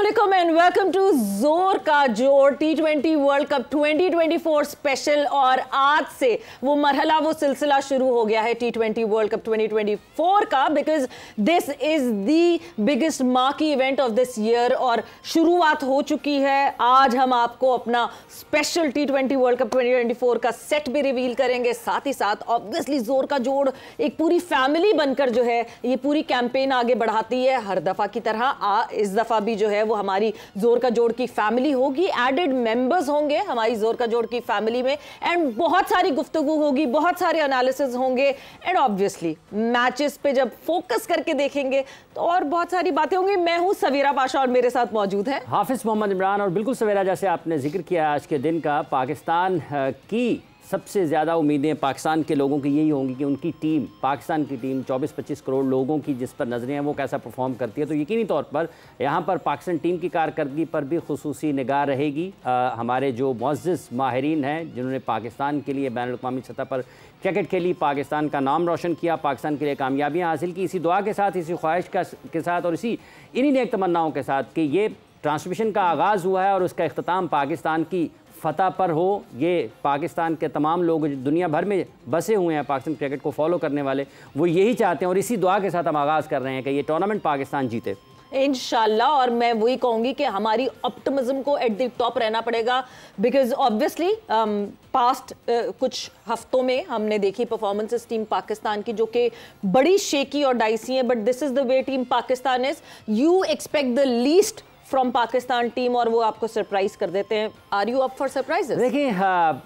अस्सलाम वालेकुम and welcome to जोर का जोर T20 वर्ल्ड कप 2024 स्पेशल। और आज से वो मरहला, वो सिलसिला शुरू हो गया है T20 वर्ल्ड कप 2024 का, because this is the biggest marquee event of this year और शुरुआत हो चुकी है। आज हम आपको अपना स्पेशल T20 वर्ल्ड कप 2024 का सेट भी रिवील करेंगे, साथ ही साथ ऑब्वियसली जोर का जोर एक पूरी फैमिली बनकर जो है ये पूरी कैंपेन आगे बढ़ाती है हर दफा की तरह। इस दफा भी जो है वो हमारी जोर का जोड़ की फैमिली होगी, एडेड मेंबर्स होंगे हमारी जोर का जोड़ की फैमिली में, एंड बहुत सारी गुफ्तगू होगी, बहुत सारे एनालिसिस होंगे, एंड ऑब्वियसली मैचेस पे जब फोकस करके देखेंगे तो और बहुत सारी बातें होंगी। मैं हूं सवीरा पाशा और मेरे साथ मौजूद है हाफिज मोहम्मद इमरान। और बिल्कुल सवेरा, जैसे आपने जिक्र किया आज के दिन का, पाकिस्तान की सबसे ज़्यादा उम्मीदें पाकिस्तान के लोगों की यही होंगी कि उनकी टीम, पाकिस्तान की टीम 24-25 करोड़ लोगों की जिस पर नजरें हैं वो कैसा परफॉर्म करती है। तो यकीनी तौर पर यहाँ पर पाकिस्तान टीम की कारकर्दगी पर भी खुसूसी निगाह रहेगी। हमारे जो मुअज़्ज़िज़ माहिरीन हैं जिन्होंने पाकिस्तान के लिए बैनुल-अक़वामी सतह पर क्रिकेट खेली, पाकिस्तान का नाम रोशन किया, पाकिस्तान के लिए कामयाबियाँ हासिल की, इसी दुआ के साथ, इसी ख्वाहिश के साथ और इन्हीं नेक तमन्नाओं के साथ कि ये ट्रांसमिशन का आगाज़ हुआ है और उसका इख्तिताम पाकिस्तान की फ़तह पर हो। ये पाकिस्तान के तमाम लोग दुनिया भर में बसे हुए हैं, पाकिस्तान क्रिकेट को फॉलो करने वाले, वो यही चाहते हैं और इसी दुआ के साथ हम आगाज़ कर रहे हैं कि ये टूर्नामेंट पाकिस्तान जीते इंशाल्लाह। और मैं वही कहूंगी कि हमारी ऑप्टिमिज्म को एट द टॉप रहना पड़ेगा, बिकॉज ऑब्वियसली पास्ट कुछ हफ्तों में हमने देखी परफॉर्मेंसेस टीम पाकिस्तान की जो कि बड़ी शेकी और डाइसी हैं, but this is the way team Pakistan is. You expect the least from Pakistan team और वो आपको सरप्राइज कर देते हैं। Are you up for surprises? देखिए,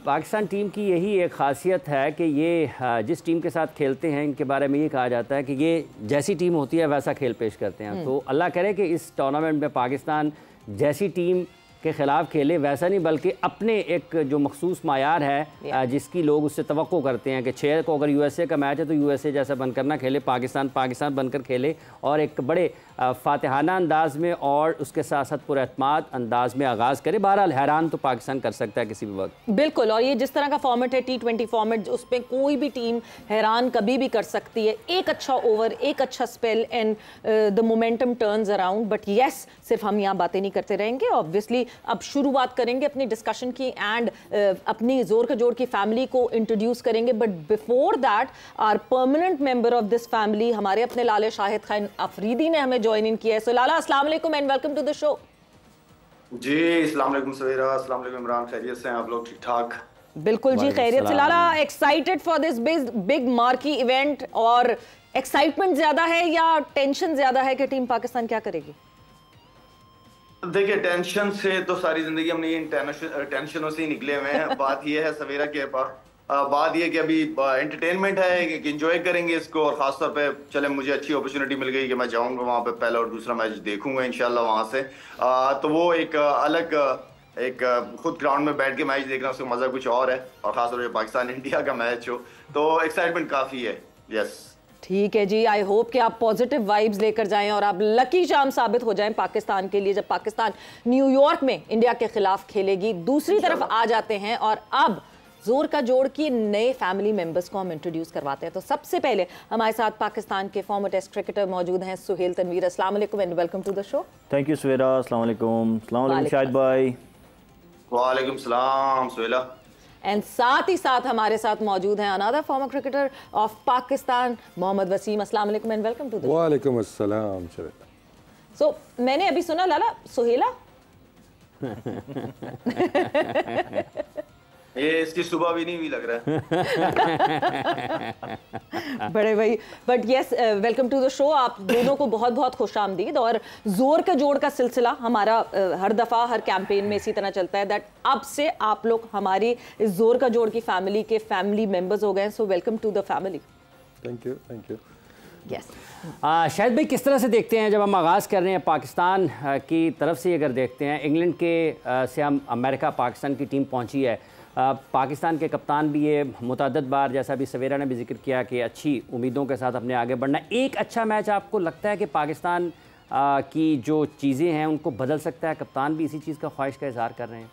पाकिस्तान टीम की यही एक खासियत है कि ये जिस टीम के साथ खेलते हैं इनके बारे में ये कहा जाता है कि ये जैसी टीम होती है वैसा खेल पेश करते हैं। तो अल्लाह करे कि इस टूर्नामेंट में पाकिस्तान जैसी टीम के ख़िलाफ़ खेले, वैसा नहीं बल्कि अपने एक जो मखसूस मायार है जिसकी लोग उससे तवक्को करते हैं कि 6 को अगर यूएसए का मैच है तो यूएसए जैसा बनकर ना खेले, पाकिस्तान बनकर खेले और एक बड़े फातिहाना अंदाज में और उसके साथ साथ पुरअतमाद अंदाज में आगाज़ करे। बहरहाल हैरान तो पाकिस्तान कर सकता है किसी भी वक्त। बिल्कुल, और ये जिस तरह का फॉर्मेट है T20 फॉर्मेट, उसमें कोई भी टीम हैरान कभी भी कर सकती है। एक अच्छा ओवर, एक अच्छा spell and the momentum turns around. But yes, सिर्फ हम यहाँ बातें नहीं करते रहेंगे, ऑब्वियसली अब शुरुआत करेंगे अपनी डिस्कशन की एंड अपनी जोर का जोड़ की फैमिली को इंट्रोड्यूस करेंगे। But before that our permanent member of this family, हमारे अपने लाले शाहिद खान अफरीदी ने हमें ज्वाइन इन किया है। सो लाला, अस्सलाम वालेकुम and welcome to the show. जी अस्सलाम वालेकुम सवेरा, अस्सलाम वालेकुम इमरान, खैरियत से हैं आप लोग? ठीक ठाक? बिल्कुल जी, खैरियत से। Lala, excited for this big marquee event, और एक्साइटमेंट ज्यादा है या टेंशन ज्यादा है कि टीम पाकिस्तान क्या करेगी? देखिए, टेंशन से तो सारी जिंदगी हमने ये टेंशनों से ही निकले हुए हैं। बात ये है सवेरा के बात ये कि अभी एंटरटेनमेंट है कि एंजॉय करेंगे इसको, और खासतौर पे चले मुझे अच्छी अपॉर्चुनिटी मिल गई कि मैं जाऊंगा वहाँ पे, पहला और दूसरा मैच देखूंगा इंशाल्लाह वहाँ से। तो वो एक अलग खुद ग्राउंड में बैठ के मैच देखना, उसका मजा कुछ और है, और खासतौर पे पाकिस्तान इंडिया का मैच हो तो एक्साइटमेंट काफी है। यस, ठीक है जी, आई होप कि आप पॉजिटिव वाइब्स लेकर जाएं और आप लकी चार्म साबित हो जाएं पाकिस्तान के लिए जब पाकिस्तान न्यूयॉर्क में इंडिया के खिलाफ खेलेगी। दूसरी तरफ आ जाते हैं और अब जोर का जोड़ की नए फैमिली मेंबर्स को हम इंट्रोड्यूस करवाते हैं। तो सबसे पहले हमारे साथ पाकिस्तान के फॉर्मर टेस्ट क्रिकेटर मौजूद हैं सुहेल तनवीर। अस्सलाम वालेकुम and welcome to the show. Thank you Savera. अस्सलाम वालेकुम। अस्सलाम वालेकुम शाहिद भाई। वालेकुम सलाम सुहेला। एंड साथ ही साथ हमारे साथ मौजूद हैं another former cricketer of Pakistan, Mohammad Wasim. अस्सलाम वालेकुम and welcome to the show. वालेकुम अस्सलाम। सो मैंने अभी सुना लाला, सुहेला ये इसकी सुबह भी नहीं हुई लग रहा है। बड़े भाई, but yes, welcome to the show. आप दोनों को बहुत बहुत खुशामदीद। और जोर का जोड़ का सिलसिला हमारा हर दफ़ा हर कैंपेन में इसी तरह चलता है दैट अब से आप लोग हमारी इस जोर का जोड़ की फैमिली के फैमिली मेंबर्स हो गए। So welcome to the family. Thank you, thank you. Yes, Shahid भाई, किस तरह से देखते हैं जब हम आगाज़ कर रहे हैं पाकिस्तान की तरफ से, अगर देखते हैं इंग्लैंड के से हम अमेरिका पाकिस्तान की टीम पहुँची है, पाकिस्तान के कप्तान भी ये मुतअद्दिद बार, जैसा भी सवेरा ने भी जिक्र किया, कि अच्छी उम्मीदों के साथ अपने आगे बढ़ना। एक अच्छा मैच आपको लगता है कि पाकिस्तान की जो चीज़ें हैं उनको बदल सकता है? कप्तान भी इसी चीज़ का ख्वाहिश का इजहार कर रहे हैं।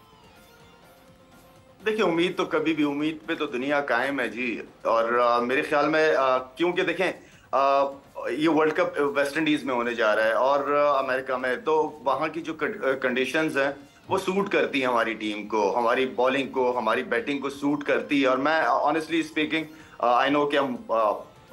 देखिए, उम्मीद तो कभी भी, उम्मीद पे तो दुनिया कायम है जी। और मेरे ख्याल में क्योंकि देखें ये वर्ल्ड कप वेस्ट इंडीज में होने जा रहा है और अमेरिका में, तो वहाँ की जो कंडीशंस हैं वो सूट करती है हमारी टीम को, हमारी बॉलिंग को, हमारी बैटिंग को सूट करती है। और मैं ऑनेस्टली स्पीकिंग आई नो कि हम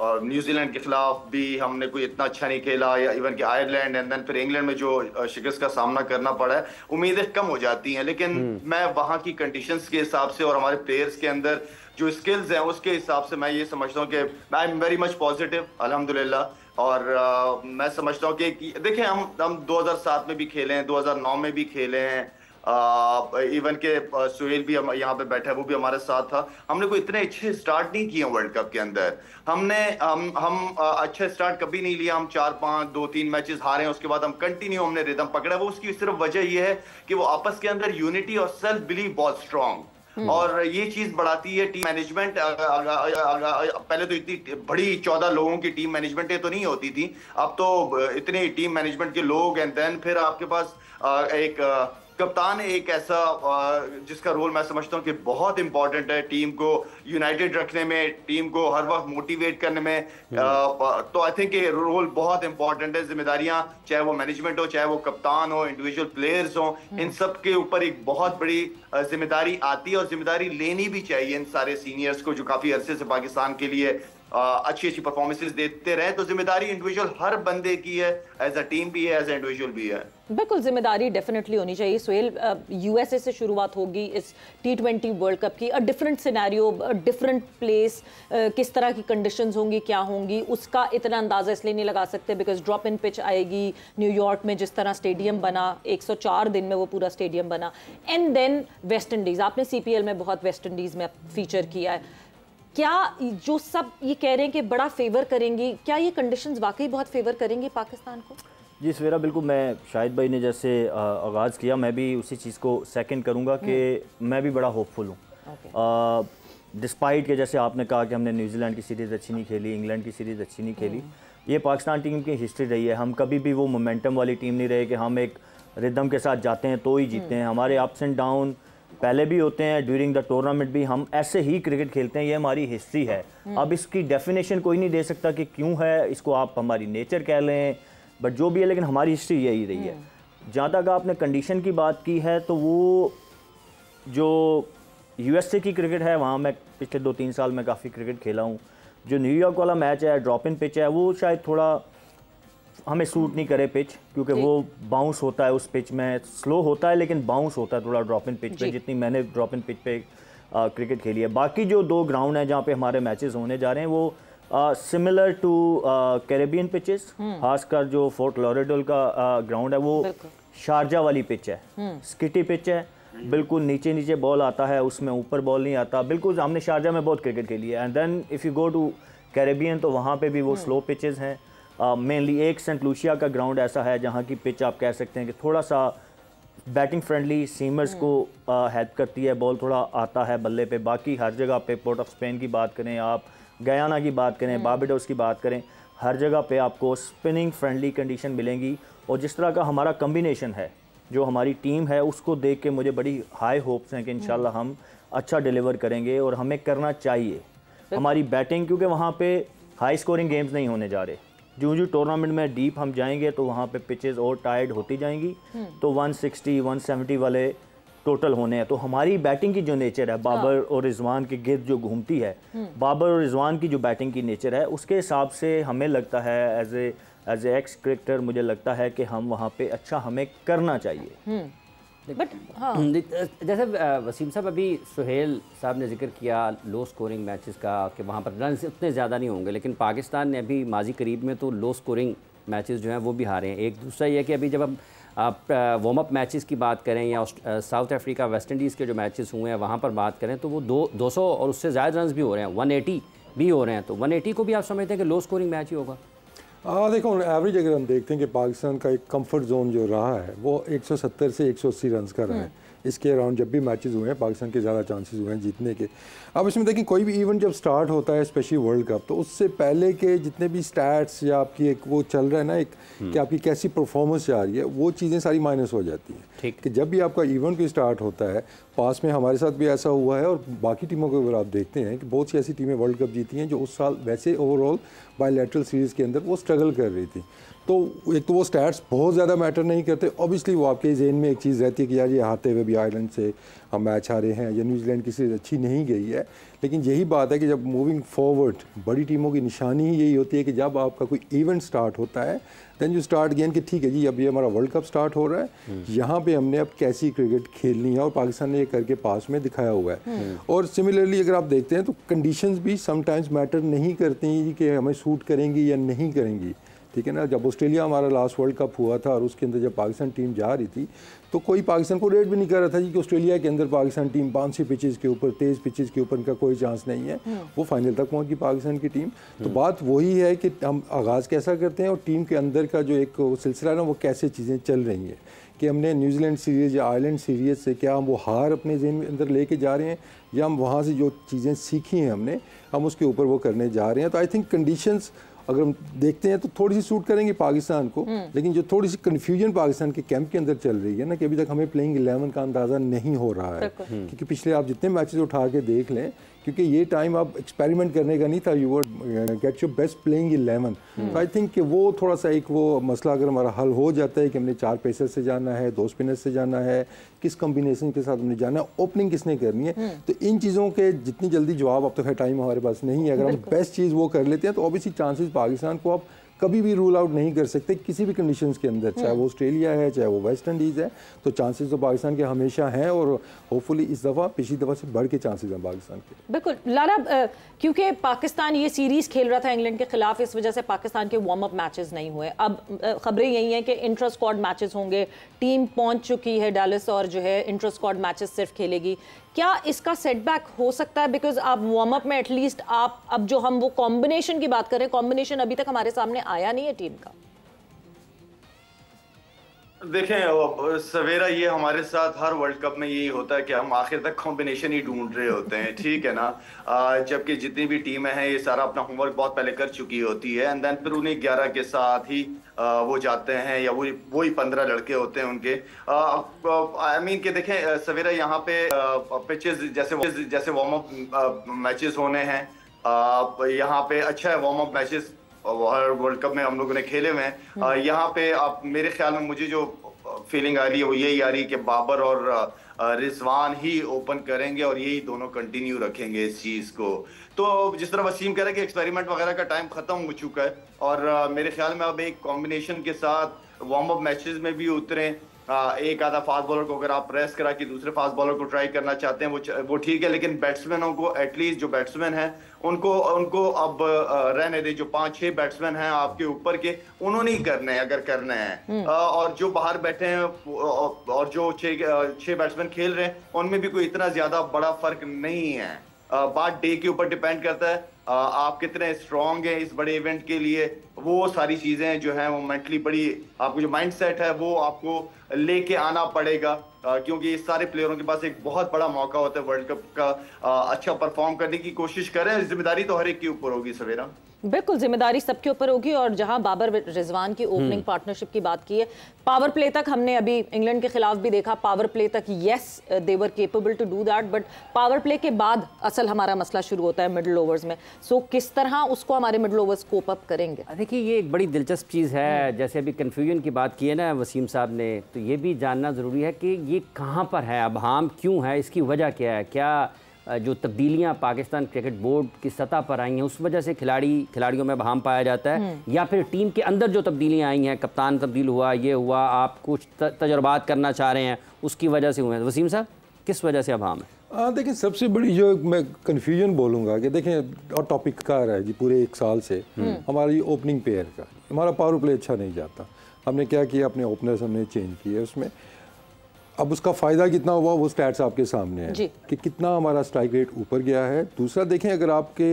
न्यूजीलैंड के खिलाफ भी हमने कोई इतना अच्छा नहीं खेला, या इवन कि आयरलैंड एंड देन फिर इंग्लैंड में जो शिकस्त का सामना करना पड़ा है, उम्मीदें कम हो जाती हैं। लेकिन मैं वहाँ की कंडीशंस के हिसाब से और हमारे प्लेयर्स के अंदर जो स्किल्स हैं उसके हिसाब से मैं ये समझता हूँ कि I am very much positive अल्हम्दुलिल्लाह। और मैं समझता हूँ कि देखें, हम 2007 में भी खेले हैं, 2009 में भी खेले हैं, इवन के सुहेल भी यहाँ पे बैठा है, वो भी हमारे साथ था। हमने कोई इतने अच्छे स्टार्ट नहीं किए वर्ल्ड कप के अंदर। हम अच्छे स्टार्ट कभी नहीं लिया। हम 4-5 2-3 मैचेस हारे हैं, उसके बाद हम कंटिन्यू हमने रिदम पकड़ा। वो उसकी सिर्फ वजह ये है कि वो आपस के अंदर यूनिटी और सेल्फ बिलीव बहुत स्ट्रांग, और ये चीज बढ़ाती है टीम मैनेजमेंट। पहले तो इतनी बड़ी 14 लोगों की टीम मैनेजमेंट तो नहीं होती थी, अब तो इतने टीम मैनेजमेंट के लोग, एंड देन फिर आपके पास एक कप्तान एक ऐसा जिसका रोल मैं समझता हूँ कि बहुत इंपॉर्टेंट है टीम को यूनाइटेड रखने में, टीम को हर वक्त मोटिवेट करने में। तो आई थिंक ये रोल बहुत इंपॉर्टेंट है। जिम्मेदारियां, चाहे वो मैनेजमेंट हो, चाहे वो कप्तान हो, इंडिविजुअल प्लेयर्स हो, इन सब के ऊपर एक बहुत बड़ी जिम्मेदारी आती है, और जिम्मेदारी लेनी भी चाहिए इन सारे सीनियर्स को जो काफी अरसे से पाकिस्तान के लिए अच्छी अच्छी परफॉर्मेंसेस देते रहे। तो जिम्मेदारी इंडिविजुअल हर बंदे की है, एज अ टीम भी है, एज अ इंडिविजुअल भी है। बिल्कुल जिम्मेदारी डेफिनेटली होनी चाहिए। सुहेल, यूएसए से शुरुआत होगी इस T20 वर्ल्ड कप की, a different scenario, different place, किस तरह की कंडीशंस होंगी, क्या होंगी, उसका इतना अंदाज़ा इसलिए नहीं लगा सकते बिकॉज ड्रॉप इन पिच आएगी। न्यूयॉर्क में जिस तरह स्टेडियम बना, 104 दिन में वो पूरा स्टेडियम बना, एंड देन वेस्ट इंडीज़। आपने CPL में बहुत वेस्ट इंडीज़ में फीचर किया है। क्या जो सब ये कह रहे हैं कि बड़ा फेवर करेंगी, क्या ये कंडीशंस वाकई बहुत फेवर करेंगी पाकिस्तान को? जी सवेरा, बिल्कुल। मैं शाहिद भाई ने जैसे आगाज़ किया, मैं भी उसी चीज़ को सेकंड करूंगा कि मैं भी बड़ा होपफुल हूँ। डिस्पाइट के जैसे आपने कहा कि हमने न्यूजीलैंड की सीरीज़ अच्छी नहीं खेली, इंग्लैंड की सीरीज़ अच्छी नहीं खेली, ये पाकिस्तान टीम की हिस्ट्री रही है। हम कभी भी वो मोमेंटम वाली टीम नहीं रहे कि हम एक रिदम के साथ जाते हैं तो ही जीतते हैं। हमारे अप्स एंड डाउन पहले भी होते हैं, ड्यूरिंग द टूर्नामेंट भी हम ऐसे ही क्रिकेट खेलते हैं, ये हमारी हिस्ट्री है। अब इसकी डेफिनेशन कोई नहीं दे सकता कि क्यों है, इसको आप हमारी नेचर कह लें, बट जो भी है, लेकिन हमारी हिस्ट्री यही रही है। जहाँ तक आपने कंडीशन की बात की है, तो वो जो USA की क्रिकेट है, वहाँ मैं पिछले 2-3 साल में काफ़ी क्रिकेट खेला हूँ। जो न्यूयॉर्क वाला मैच है, ड्रॉप इन पिच है, वो शायद थोड़ा हमें सूट नहीं करे पिच, क्योंकि वो बाउंस होता है उस पिच में, स्लो होता है लेकिन बाउंस होता है थोड़ा ड्रॉप इन पिच पे, जितनी मैंने ड्रॉप इन पिच पे क्रिकेट खेली है। बाकी जो 2 ग्राउंड हैं जहाँ पे हमारे मैचेस होने जा रहे हैं, वो सिमिलर टू कैरेबियन पिचेस, खासकर जो फोर्ट लॉरेडोल का ग्राउंड है, वो शारजा वाली पिच है, स्किटी पिच है, बिल्कुल नीचे नीचे बॉल आता है, उसमें ऊपर बॉल नहीं आता। बिल्कुल हमने शारजा में बहुत क्रिकेट खेली है। And then if you go to Caribbean, तो वहाँ पे भी वो स्लो पिचेस हैं। मेनली एक सेंट लूसिया का ग्राउंड ऐसा है जहाँ की पिच आप कह सकते हैं कि थोड़ा सा बैटिंग फ्रेंडली, सीमर्स को हेल्प करती है, बॉल थोड़ा आता है बल्ले पे। बाकी हर जगह पे, पोर्ट ऑफ स्पेन की बात करें आप, गयाना की बात करें, बारबाडोस की बात करें, हर जगह पे आपको स्पिनिंग फ्रेंडली कंडीशन मिलेंगी। और जिस तरह का हमारा कम्बिनेशन है, जो हमारी टीम है, उसको देख के मुझे बड़ी हाई होप्स हैं कि इंशाल्लाह हम अच्छा डिलीवर करेंगे, और हमें करना चाहिए। हमारी बैटिंग, क्योंकि वहाँ पे हाई स्कोरिंग गेम्स नहीं होने जा रहे, जो टूर्नामेंट में डीप हम जाएंगे तो वहाँ पे पिचेस और टायर्ड होती जाएंगी, तो 160 170 वाले टोटल होने हैं। तो हमारी बैटिंग की जो नेचर है, बाबर और रिजवान के गिर्द जो घूमती है, बाबर और रिजवान की जो बैटिंग की नेचर है, उसके हिसाब से हमें लगता है एज ए एक्स क्रिकेटर, मुझे लगता है कि हम वहाँ पे अच्छा हमें करना चाहिए। बट हाँ, जैसे वसीम साहब, अभी सुहेल साहब ने जिक्र किया लो स्कोरिंग मैचेस का, कि वहाँ पर रन उतने ज़्यादा नहीं होंगे, लेकिन पाकिस्तान ने अभी माजी करीब में तो लो स्कोरिंग मैचेस जो हैं वो भी हारे हैं। एक दूसरा ये कि अभी जब हम वार्म अप मैचेस की बात करें, या साउथ अफ्रीका वेस्ट इंडीज़ के जो मैचेस हुए हैं वहाँ पर बात करें, तो वो 200 और उससे ज़्यादा रन भी हो रहे हैं, 180 भी हो रहे हैं। तो 180 को भी आप समझते हैं कि लो स्कोरिंग मैच ही होगा? देखो, एवरेज अगर हम देखते हैं कि पाकिस्तान का एक कंफर्ट जोन जो रहा है वो 170 से 180 रन का रहा है। इसके अराउंड जब भी मैचेस हुए हैं पाकिस्तान के ज़्यादा चांसेस हुए हैं जीतने के। अब इसमें देखें कोई भी इवेंट जब स्टार्ट होता है स्पेशली वर्ल्ड कप, तो उससे पहले के जितने भी स्टैट्स या आपकी एक वो चल रहा है ना एक कि आपकी कैसी परफॉर्मेंस जा रही है, वो चीज़ें सारी माइनस हो जाती हैं। ठीक कि जब भी आपका इवेंट कोई स्टार्ट होता है, पास में हमारे साथ भी ऐसा हुआ है और बाकी टीमों को अगर आप देखते हैं कि बहुत सी ऐसी टीमें वर्ल्ड कप जीती हैं जो उस साल वैसे ओवरऑल बायलैटरल सीरीज़ के अंदर वो स्ट्रगल कर रही थी। तो एक तो वो स्टैट्स बहुत ज़्यादा मैटर नहीं करते, ऑब्वियसली वो आपके जेहन में एक चीज़ रहती है कि यार ये हारते हुए भी आयरलैंड से हम मैच हारे हैं या न्यूजीलैंड की सीरीज़ अच्छी नहीं गई है। लेकिन यही बात है कि जब मूविंग फॉरवर्ड बड़ी टीमों की निशानी ही यही होती है कि जब आपका कोई इवेंट स्टार्ट होता है देन यू स्टार्ट गेन कि ठीक है जी अब ये हमारा वर्ल्ड कप स्टार्ट हो रहा है, यहाँ पे हमने अब कैसी क्रिकेट खेलनी है और पाकिस्तान ने ये करके पास में दिखाया हुआ है। और सिमिलरली अगर आप देखते हैं तो कंडीशंस भी समटाइम्स मैटर नहीं करती हैं कि हमें सूट करेंगी या नहीं करेंगी, ठीक है ना। जब ऑस्ट्रेलिया हमारा लास्ट वर्ल्ड कप हुआ था और उसके अंदर जब पाकिस्तान टीम जा रही थी तो कोई पाकिस्तान को रेट भी नहीं कर रहा था जी कि ऑस्ट्रेलिया के अंदर पाकिस्तान टीम बाउंसी पिचेस के ऊपर, तेज़ पिचेस के ऊपर इनका कोई चांस नहीं है। वो फाइनल तक पहुंच गई पाकिस्तान की टीम। तो बात वही है कि हम आगाज़ कैसा करते हैं और टीम के अंदर का जो एक सिलसिला है ना वो कैसे चीज़ें चल रही हैं कि हमने न्यूजीलैंड सीरीज़ या आयरलैंड सीरीज़ से क्या हम वो हार अपने ज़हन में अंदर लेके जा रहे हैं या हम वहाँ से जो चीज़ें सीखी हैं हमने हम उसके ऊपर वो करने जा रहे हैं। तो आई थिंक कंडीशंस अगर हम देखते हैं तो थोड़ी सी सूट करेंगे पाकिस्तान को, लेकिन जो थोड़ी सी कन्फ्यूजन पाकिस्तान के कैंप के अंदर चल रही है ना कि अभी तक हमें प्लेइंग 11 का अंदाज़ा नहीं हो रहा है, क्योंकि पिछले आप जितने मैचेस उठा के देख लें, क्योंकि ये टाइम आप एक्सपेरिमेंट करने का नहीं था, you word get your best playing 11। तो आई थिंक कि वो थोड़ा सा एक वो मसला अगर हमारा हल हो जाता है कि हमने 4 पेसर से जाना है, 2 स्पिनर से जाना है, किस कॉम्बिनेशन के साथ हमने जाना है, ओपनिंग किसने करनी है, तो इन चीज़ों के जितनी जल्दी जवाब अब तक है टाइम हमारे पास नहीं है। अगर हम बेस्ट चीज़ वो कर लेते हैं तो ऑब्वियसली चांसेस पाकिस्तान को आप कभी भी रूल आउट नहीं कर सकते किसी भी कंडीशंस के अंदर, चाहे वो ऑस्ट्रेलिया है चाहे वो वेस्ट इंडीज़ है। तो चांसेस तो पाकिस्तान के हमेशा हैं और होपफुली इस दफ़ा पिछली दफ़ा से बढ़ के चांसेस हैं पाकिस्तान के। बिल्कुल लाला, क्योंकि पाकिस्तान ये सीरीज़ खेल रहा था इंग्लैंड के खिलाफ, इस वजह से पाकिस्तान के वार्म अप मैचेस नहीं हुए। अब खबरें यही हैं कि इंटर स्क्वाड मैचेस होंगे, टीम पहुंच चुकी है डैलस और जो है इंटर स्क्वाड मैचेस सिर्फ खेलेगी। क्या इसका सेटबैक हो सकता है? बिकॉज आप वार्म अप में एटलीस्ट आप अब जो हम वो कॉम्बिनेशन की बात करें, कॉम्बिनेशन अभी तक हमारे सामने आया नहीं है टीम का। देखें सवेरा, ये हमारे साथ हर वर्ल्ड कप में यही होता है कि हम आखिर तक कॉम्बिनेशन ही ढूंढ रहे होते हैं, ठीक है ना। जबकि जितनी भी टीमें हैं ये सारा अपना होमवर्क बहुत पहले कर चुकी होती है एंड देन फिर उन्हीं 11 के साथ ही वो जाते हैं या वही 15 लड़के होते हैं उनके। आई मीन कि देखें सवेरा, यहाँ पे पिचेस जैसे वार्म अप मैचेस होने हैं, यहाँ पे अच्छा है वार्म अप मैचेस हर वर्ल्ड कप में हम लोगों ने खेले हुए हैं। यहाँ पे आप मेरे ख्याल में मुझे जो फीलिंग आ रही है वो यही आ रही है कि बाबर और रिजवान ही ओपन करेंगे और यही दोनों कंटिन्यू रखेंगे इस चीज को। तो जिस तरह वसीम कह रहे हैं कि एक्सपेरिमेंट वगैरह का टाइम खत्म हो चुका है और मेरे ख्याल में अब एक कॉम्बिनेशन के साथ वार्म अप मैचेस में भी उतरें। एक आधा फास्ट बॉलर को अगर आप प्रेस करा कि दूसरे फास्ट बॉलर को ट्राई करना चाहते हैं वो ठीक है, लेकिन बैट्समैनों को एटलीस्ट जो बैट्समैन हैं उनको अब रहने दे। जो 5-6 बैट्समैन हैं आपके ऊपर के, उन्होंने ही करने हैं अगर करने हैं। और जो बाहर बैठे हैं और जो 6 बैट्समैन खेल रहे हैं उनमें भी कोई इतना ज्यादा बड़ा फर्क नहीं है। बात डे के ऊपर डिपेंड करता है, आप कितने स्ट्रांग हैं इस बड़े इवेंट के लिए। वो सारी चीजें जो हैं वो मेंटली बड़ी, आपको जो माइंड सेट है वो आपको लेके आना पड़ेगा, क्योंकि इस सारे प्लेयरों के पास एक बहुत बड़ा मौका होता है वर्ल्ड कप का अच्छा परफॉर्म करने की कोशिश करें। जिम्मेदारी तो हर एक के ऊपर होगी सवेरा। बिल्कुल जिम्मेदारी सबके ऊपर होगी। और जहां बाबर रिजवान की ओपनिंग पार्टनरशिप की बात की है, पावर प्ले तक हमने अभी इंग्लैंड के खिलाफ भी देखा, पावर प्ले तक yes they were capable to do that, but power play के बाद असल हमारा मसला शुरू होता है मिडल ओवर्स में। सो किस तरह उसको हमारे मिडल ओवर्स कोप अप करेंगे? देखिए ये एक बड़ी दिलचस्प चीज़ है। जैसे अभी कन्फ्यूजन की बात की है ना वसीम साहब ने, तो ये भी जानना ज़रूरी है कि ये कहाँ पर है, अभाम क्यों है, इसकी वजह क्या है। क्या जो तब्दीलियां पाकिस्तान क्रिकेट बोर्ड की सतह पर आई हैं उस वजह से खिलाड़ियों में भाम पाया जाता है, या फिर टीम के अंदर जो तब्दीलियां आई हैं, कप्तान तब्दील हुआ, ये हुआ, आप कुछ तजुर्बात करना चाह रहे हैं उसकी वजह से हुए हैं? वसीम साहब किस वजह से अभाम है? देखिए सबसे बड़ी जो मैं कन्फ्यूजन बोलूँगा कि देखें और टॉपिक का रहा है जी पूरे 1 साल से हमारी ओपनिंग पेयर का, हमारा पावर प्ले अच्छा नहीं जाता। हमने क्या किया, अपने ओपनर्स हमने चेंज किए उसमें। अब उसका फ़ायदा कितना हुआ वो स्टैट्स आपके सामने है कि कितना हमारा स्ट्राइक रेट ऊपर गया है। दूसरा देखें, अगर आपके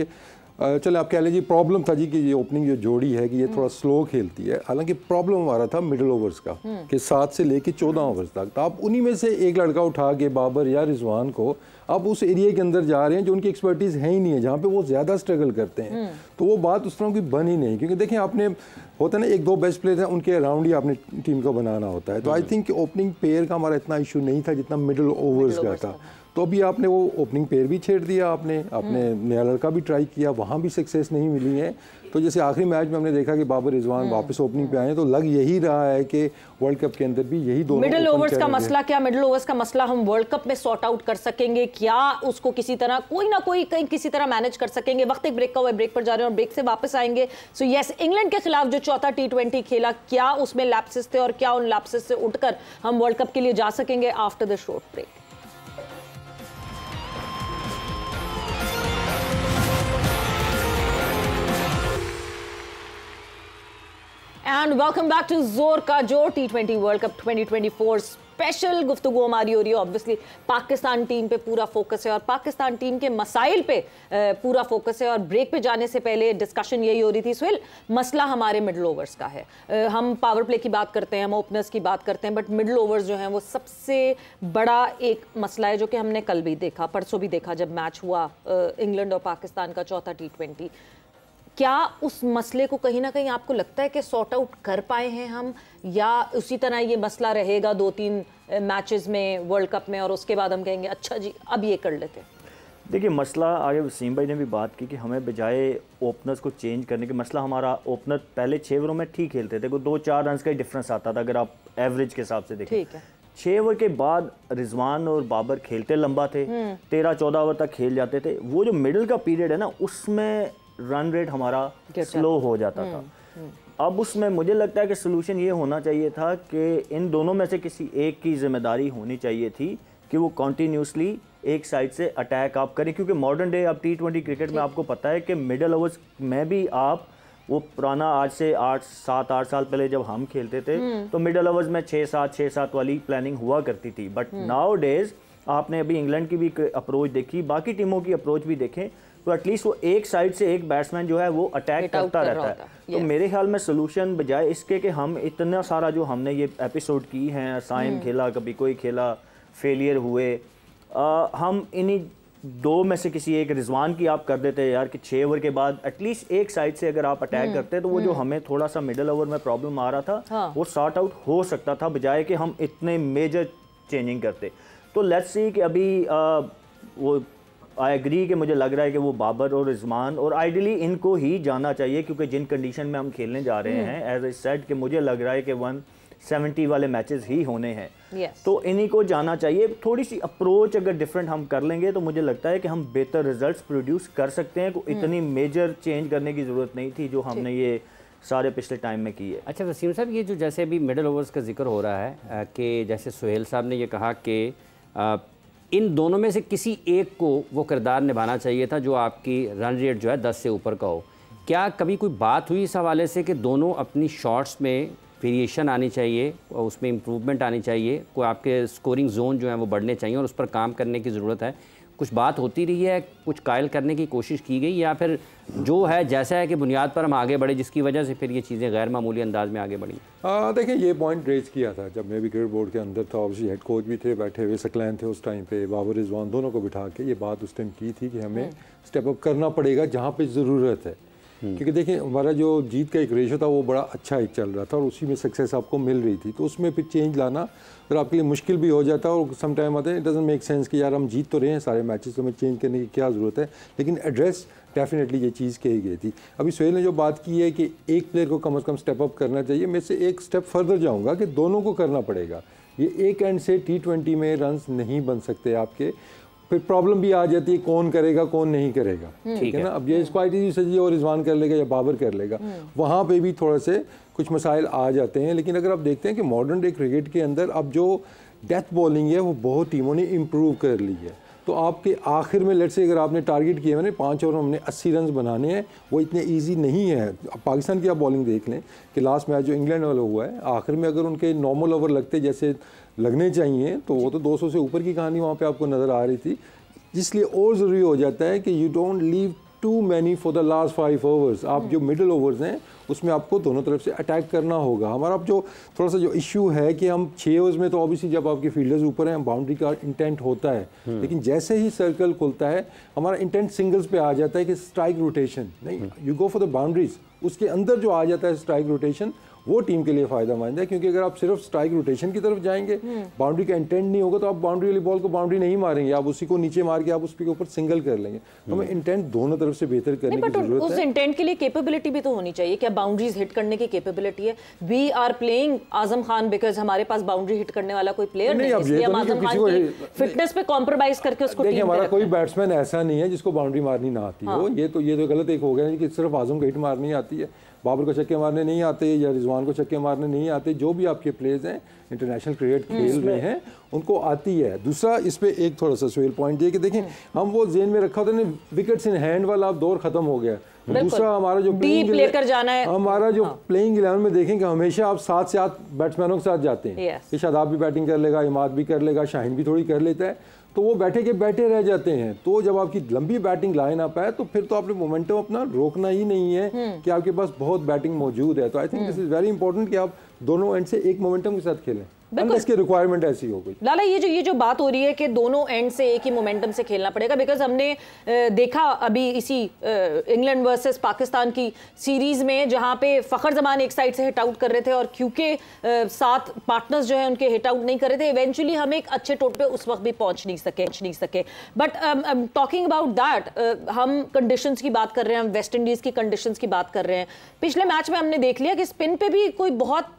चले आप कह लीजिए प्रॉब्लम था जी कि ये ओपनिंग जो जोड़ी है कि ये थोड़ा स्लो खेलती है, हालांकि प्रॉब्लम हमारा था मिडिल ओवर्स का कि 7 से लेके 14 ओवर्स तक। तो आप उन्हीं में से एक लड़का उठा के बाबर या रिजवान को आप उस एरिया के अंदर जा रहे हैं जो उनकी एक्सपर्टीज़ है ही नहीं है, जहाँ पे वो ज़्यादा स्ट्रगल करते हैं। तो वो बात उस तरह की बन ही नहीं, क्योंकि देखें आपने होता है ना 1-2 बेस्ट प्लेयर हैं उनके अराउंड ही आपने टीम को बनाना होता है। तो आई थिंक ओपनिंग पेयर का हमारा इतना इशू नहीं था जितना मिडिल ओवर्स का था। तो अभी आपने वो ओपनिंग पेयर भी छेड़ दिया, आपने नया लड़का भी ट्राई किया, वहाँ भी सक्सेस नहीं मिली है। तो जैसे आखिरी मैच में हमने देखा कि बाबर रिजवान वापस ओपनिंग पे आए, तो लग यही रहा है कि वर्ल्ड कप के अंदर भी यही दोनों मिडिल ओवर्स का मसला, क्या मिडिल ओवर्स का मसला हम वर्ल्ड कप में सॉर्ट आउट कर सकेंगे? क्या उसको किसी तरह कोई ना कोई कहीं किसी तरह मैनेज कर सकेंगे? वक्त एक ब्रेक का हुआ, ब्रेक पर जा रहे हैं और ब्रेक से वापस आएंगे। सो यस, इंग्लैंड के खिलाफ जो चौथा T20 खेला, क्या उसमें लैप्सेस थे और क्या उन लैप्सेस से उठकर हम वर्ल्ड कप के लिए जा सकेंगे? After the short break. And welcome back to जोर का जोर T20 वर्ल्ड कप 2024 स्पेशल गुफ्तगू हमारी हो रही है। ऑब्वियसली पाकिस्तान टीम पे पूरा फोकस है और पाकिस्तान टीम के मसाइल पे पूरा फोकस है। और ब्रेक पे जाने से पहले डिस्कशन यही हो रही थी सुहेल, मसला हमारे मिडिल ओवर्स का है। हम पावर प्ले की बात करते हैं, हम ओपनर्स की बात करते हैं, बट मिडिल ओवर्स जो हैं वो सबसे बड़ा एक मसला है, जो कि हमने कल भी देखा, परसों भी देखा जब मैच हुआ इंग्लैंड और पाकिस्तान का चौथा T20। क्या उस मसले को कहीं ना कहीं आपको लगता है कि सॉर्ट आउट कर पाए हैं हम, या उसी तरह ये मसला रहेगा 2-3 मैचेस में वर्ल्ड कप में और उसके बाद हम कहेंगे अच्छा जी अब ये कर लेते हैं? देखिए मसला, आगे वसीम भाई ने भी बात की कि हमें बजाय ओपनर्स को चेंज करने के, मसला हमारा ओपनर पहले 6 ओवरों में ठीक खेलते थे, कोई 2-4 रन का ही डिफरेंस आता था अगर आप एवरेज के हिसाब से देखें। 6 ओवर के बाद रिजवान और बाबर खेलते लंबा थे, 13-14 ओवर तक खेल जाते थे। वो जो मिडिल का पीरियड है ना, उसमें रन रेट हमारा स्लो हो जाता था। अब उसमें मुझे लगता है कि सोल्यूशन ये होना चाहिए था कि इन दोनों में से किसी एक की जिम्मेदारी होनी चाहिए थी कि वो कॉन्टीन्यूसली एक साइड से अटैक आप करें, क्योंकि मॉडर्न डे अब T20 क्रिकेट में आपको पता है कि मिडिल ओवर्स में भी आप वो पुराना आज से 7-8 साल पहले जब हम खेलते थे तो मिडिल ओवर्स में 6-7 वाली प्लानिंग हुआ करती थी। बट नाउ डेज आपने अभी इंग्लैंड की भी अप्रोच देखी, बाकी टीमों की अप्रोच भी देखें, तो एटलीस्ट वो एक साइड से एक बैट्समैन जो है वो अटैक करता रहता है। तो मेरे ख्याल में सोल्यूशन बजाय इसके कि हम इतना सारा जो हमने ये एपिसोड की हैं, साइम खेला, कभी कोई खेला, फेलियर हुए, हम इन्हीं 2 में से किसी एक, रिजवान की आप कर देते यार कि 6 ओवर के बाद एटलीस्ट एक साइड से अगर आप अटैक करते तो वो जो हमें थोड़ा सा मिडिल ओवर में प्रॉब्लम आ रहा था वो सॉर्ट आउट हो सकता था, बजाय कि हम इतने मेजर चेंजिंग करते। तो लेट्स सी कि अभी वो आई एग्री कि मुझे लग रहा है कि वो बाबर और रिजवान और आइडियली इनको ही जाना चाहिए, क्योंकि जिन कंडीशन में हम खेलने जा रहे हैं, एज आई सेड कि मुझे लग रहा है कि 170 वाले मैचेस ही होने हैं। तो इन्हीं को जाना चाहिए। थोड़ी सी अप्रोच अगर डिफरेंट हम कर लेंगे तो मुझे लगता है कि हम बेहतर रिजल्ट्स प्रोड्यूस कर सकते हैं। इतनी मेजर चेंज करने की ज़रूरत नहीं थी जो हमने ये सारे पिछले टाइम में की है। अच्छा वसीम साहब, ये जो जैसे अभी मिडिल ओवर्स का जिक्र हो रहा है कि जैसे सुहेल साहब ने ये कहा कि इन दोनों में से किसी एक को वो किरदार निभाना चाहिए था जो आपकी रन रेट जो है 10 से ऊपर का हो। क्या कभी कोई बात हुई इस हवाले से कि दोनों अपनी शॉट्स में वेरिएशन आनी चाहिए और उसमें इम्प्रूवमेंट आनी चाहिए, कोई आपके स्कोरिंग जोन जो है वो बढ़ने चाहिए और उस पर काम करने की ज़रूरत है? कुछ बात होती रही है, कुछ कायल करने की कोशिश की गई, या फिर जो है जैसा है कि बुनियाद पर हम आगे बढ़े जिसकी वजह से फिर ये चीज़ें गैर मामूली अंदाज में आगे बढ़ी? देखिए ये पॉइंट रेज किया था जब मैं भी क्रिकेट बोर्ड के अंदर था, ऑब्वियसली हेड कोच भी थे बैठे हुए, सकलैन थे उस टाइम पे, बाबर रिजवान दोनों को बिठा के ये बात उस टाइम की थी कि हमें स्टेप अप करना पड़ेगा जहाँ पे ज़रूरत है। क्योंकि देखिए हमारा जो जीत का एक रेशो था वो बड़ा अच्छा एक चल रहा था और उसी में सक्सेस आपको मिल रही थी, तो उसमें फिर चेंज लाना फिर आपके लिए मुश्किल भी हो जाता है। और सम टाइम आते हैं इट डजंट मेक सेंस कि यार हम जीत तो रहे हैं सारे मैचेस, तो हमें चेंज करने की क्या ज़रूरत है। लेकिन एड्रेस डेफिनेटली ये चीज़ कही गई थी। अभी सुहेल ने जो बात की है कि एक प्लेयर को कम से कम स्टेप अप करना चाहिए, मैं से एक स्टेप फर्दर जाऊँगा कि दोनों को करना पड़ेगा। ये एक एंड से T20 में रन्स नहीं बन सकते आपके, फिर प्रॉब्लम भी आ जाती है कौन करेगा कौन नहीं करेगा, ठीक है ना। अब ये स्क्वाड से और रिजवान कर लेगा या बाबर कर लेगा, वहाँ पे भी थोड़ा से कुछ मसाइल आ जाते हैं। लेकिन अगर आप देखते हैं कि मॉडर्न डे क्रिकेट के अंदर अब जो डेथ बॉलिंग है वो बहुत टीमों ने इम्प्रूव कर ली है। तो आपके आखिर में लेट्स से अगर आपने टारगेट किया मैंने 5 ओवर हमने 80 रन बनाने हैं, वो इतने ईजी नहीं है। अब पाकिस्तान की आप बॉलिंग देख लें कि लास्ट मैच जो इंग्लैंड वाला हुआ है, आखिर में अगर उनके नॉर्मल ओवर लगते जैसे लगने चाहिए तो वो तो 200 से ऊपर की कहानी वहाँ पे आपको नज़र आ रही थी। इसलिए और ज़रूरी हो जाता है कि you don't leave too many for the last 5 overs. आप जो मिडिल ओवर्स हैं उसमें आपको दोनों तरफ से अटैक करना होगा। हमारा जो थोड़ा सा जो इशू है कि हम 6 ओवर्स में तो ऑब्वियसली जब आपके फील्डर्स ऊपर हैं बाउंड्री का इंटेंट होता है, लेकिन जैसे ही सर्कल खुलता है हमारा इंटेंट सिंगल्स पे आ जाता है कि स्ट्राइक रोटेशन नहीं, you go for the boundaries. उसके अंदर जो आ जाता है स्ट्राइक रोटेशन वो टीम के लिए फायदा मंद है, क्योंकि अगर आप सिर्फ स्ट्राइक रोटेशन की तरफ जाएंगे, बाउंड्री का इंटेंट नहीं होगा तो आप बाउंड्री वाली बॉल को बाउंड्री नहीं मारेंगे, आप उसी को नीचे मार के आप उसके ऊपर सिंगल कर लेंगे। तो हमें इंटेंट दोनों तरफ से बेहतर करने की जरूरत है। उस इंटेंट के लिए कैपेबिलिटी भी तो होनी चाहिए। क्या बाउंड्रीज हिट करने की कैपेबिलिटी है? We are playing Azam Khan because हमारे पास बाउंड्री हिट करने वाला कोई प्लेयर नहीं है, इसलिए हम आजम खान की फिटनेस पे कॉम्प्रोमाइज करके उसको टीम में हमारा कोई बैट्समैन ऐसा नहीं है जिसको बाउंड्री मारनी ना आती हो। ये तो गलत एक हो गया कि सिर्फ आजम को हिट मारनी आती है, बाबर को छक्के मारने नहीं आते या रिजवान को छक्के मारने नहीं आते। जो भी आपके प्लेयर्स हैं इंटरनेशनल क्रिकेट खेल रहे हैं उनको आती है। दूसरा इस पे एक थोड़ा सा सोहेल पॉइंट ये कि देखें हम वो जेन में रखा होता है विकेट्स इन हैंड वाला अब दौर खत्म हो गया। दूसरा हमारा जो डीप लेकर जाना है, हमारा जो प्लेइंग 11 में देखें कि हमेशा आप 7 से 8 बैट्समैनों के साथ जाते हैं। ये शादाब भी बैटिंग कर लेगा, इमाद भी कर लेगा, शाहीन भी थोड़ी कर लेता है, तो वो बैठे के बैठे रह जाते हैं। तो जब आपकी लंबी बैटिंग लाइन अप है तो फिर तो आपने मोमेंटम अपना रोकना ही नहीं है कि आपके पास बहुत बैटिंग मौजूद है। तो I think this is very important कि आप दोनों एंड से एक मोमेंटम के साथ खेलें, इसकी रिक्वायरमेंट ऐसी हो गई। लाला ये जो बात हो रही है कि दोनों एंड से एक ही मोमेंटम से खेलना पड़ेगा, बिकॉज हमने देखा अभी इसी इंग्लैंड वर्सेस पाकिस्तान की सीरीज में जहां पे फखर जमान एक साइड से हिट आउट कर रहे थे और क्योंकि 7 पार्टनर्स जो है उनके हिट आउट नहीं कर रहे थे, इवेंचुअली हम एक अच्छे टोट पे उस वक्त भी पहुंच नहीं सके। बट टॉकिंग अबाउट दैट, हम कंडीशंस की बात कर रहे हैं, हम वेस्ट इंडीज की कंडीशंस की बात कर रहे हैं। पिछले मैच में हमने देख लिया कि स्पिन पे भी कोई बहुत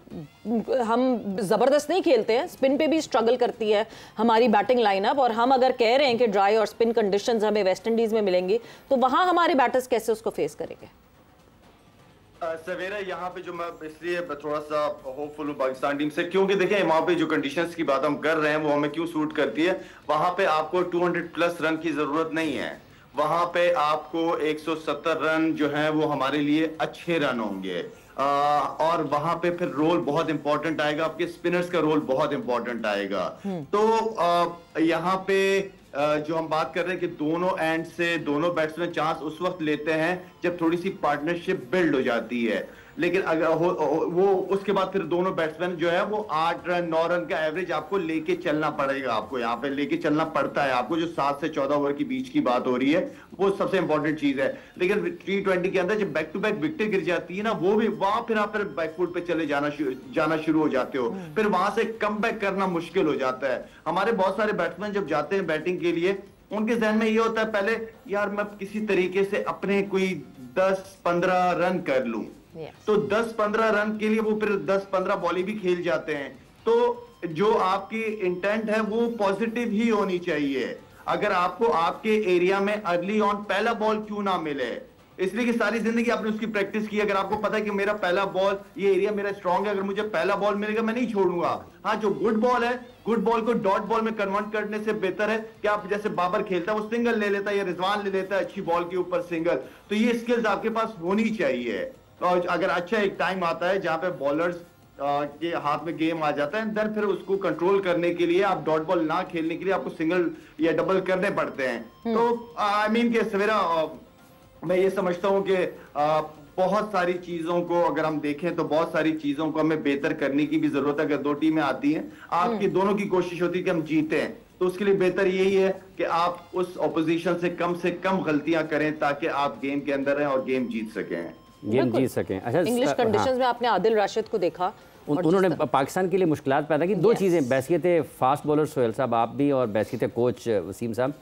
हम जबरदस्त नहीं खेलते हैं, स्पिन पे भी स्ट्रगल करती है हमारी बैटिंग लाइनअप। और हम अगर कह रहे हैं कि ड्राई और स्पिन कंडीशंस हमें वेस्ट इंडीज में मिलेंगी तो वहां हमारे बैटर्स कैसे उसको फेस करेंगे? सवेरा यहाँ पे जो मैं इसलिए थोड़ा सा होपफुल हूँ पाकिस्तान टीम से, क्योंकि देखें वहाँ पे जो कंडीशंस की बात हम कर रहे हैं वो हमें क्यों सूट करती है। वहां पे आपको 200+ रन की जरूरत नहीं है, वहां पे आपको 170 रन जो है वो हमारे लिए अच्छे रन होंगे। और वहां पे फिर रोल बहुत इंपॉर्टेंट आएगा, आपके स्पिनर्स का रोल बहुत इंपॉर्टेंट आएगा। तो यहाँ पे जो हम बात कर रहे हैं कि दोनों एंड से दोनों बैट्समैन चांस उस वक्त लेते हैं जब थोड़ी सी पार्टनरशिप बिल्ड हो जाती है, लेकिन अगर वो उसके बाद फिर दोनों बैट्समैन जो है वो 8 रन 9 रन का एवरेज आपको लेके चलना पड़ेगा। आपको यहाँ पे लेके चलना पड़ता है आपको, जो 7 से 14 ओवर के बीच की बात हो रही है वो सबसे इंपॉर्टेंट चीज है। लेकिन T20 के अंदर जब बैक टू बैक विकेट गिर जाती है ना, वो भी वहां फिर आप बैकफुट पे चले जाना शुरू हो जाते हो, फिर वहां से कम बैक करना मुश्किल हो जाता है। हमारे बहुत सारे बैट्समैन जब जाते हैं बैटिंग के लिए, उनके जहन में ये होता है पहले यार मैं किसी तरीके से अपने कोई 10-15 रन कर लूं, तो 10-15 रन के लिए वो फिर 10-15 बॉली भी खेल जाते हैं। तो जो आपकी इंटेंट है वो पॉजिटिव ही होनी चाहिए। अगर आपको आपके एरिया में अर्ली ऑन पहला बॉल क्यों ना मिले, इसलिए कि सारी जिंदगी आपने उसकी प्रैक्टिस की। अगर आपको पता है कि मेरा पहला बॉल, ये एरिया मेरा स्ट्रांग है, अगर मुझे पहला बॉल मिलेगा मैं नहीं छोड़ूंगा। हाँ, जो गुड बॉल है, good ball co dot ball में कन्वर्ट करने से बेहतर है कि आप जैसे बाबर खेलता है वो सिंगल ले लेता है या रिजवान ले लेता है अच्छी बॉल के ऊपर सिंगल। तो ये स्किल्स आपके पास होनी चाहिए। और अगर अच्छा एक टाइम आता है जहां पे बॉलर्स के हाथ में गेम आ जाता है, देन फिर उसको कंट्रोल करने के लिए आप डॉट बॉल ना खेलने के लिए आपको सिंगल या डबल करने पड़ते हैं। तो आई मीन के सवेरा मैं ये समझता हूं कि बहुत सारी चीजों को अगर हम देखें तो बहुत सारी चीजों को हमें बेहतर करने की भी जरूरत है। अगर 2 टीमें आती हैं, आपकी दोनों की कोशिश होती है कि हम जीते हैं, तो उसके लिए बेहतर यही है कि आप उस ऑपोजिशन से कम गलतियां करें ताकि आप गेम के अंदर रहें और गेम जीत सकें। अच्छा, इंग्लिश कंडीशंस में आपने आदिल राशिद को देखा, उन्होंने पाकिस्तान के लिए मुश्किलात पैदा की। 2 चीज़ें, बैसियत फास्ट बॉलर सोहेल साहब आप भी और बैसियत कोच वसीम साहब।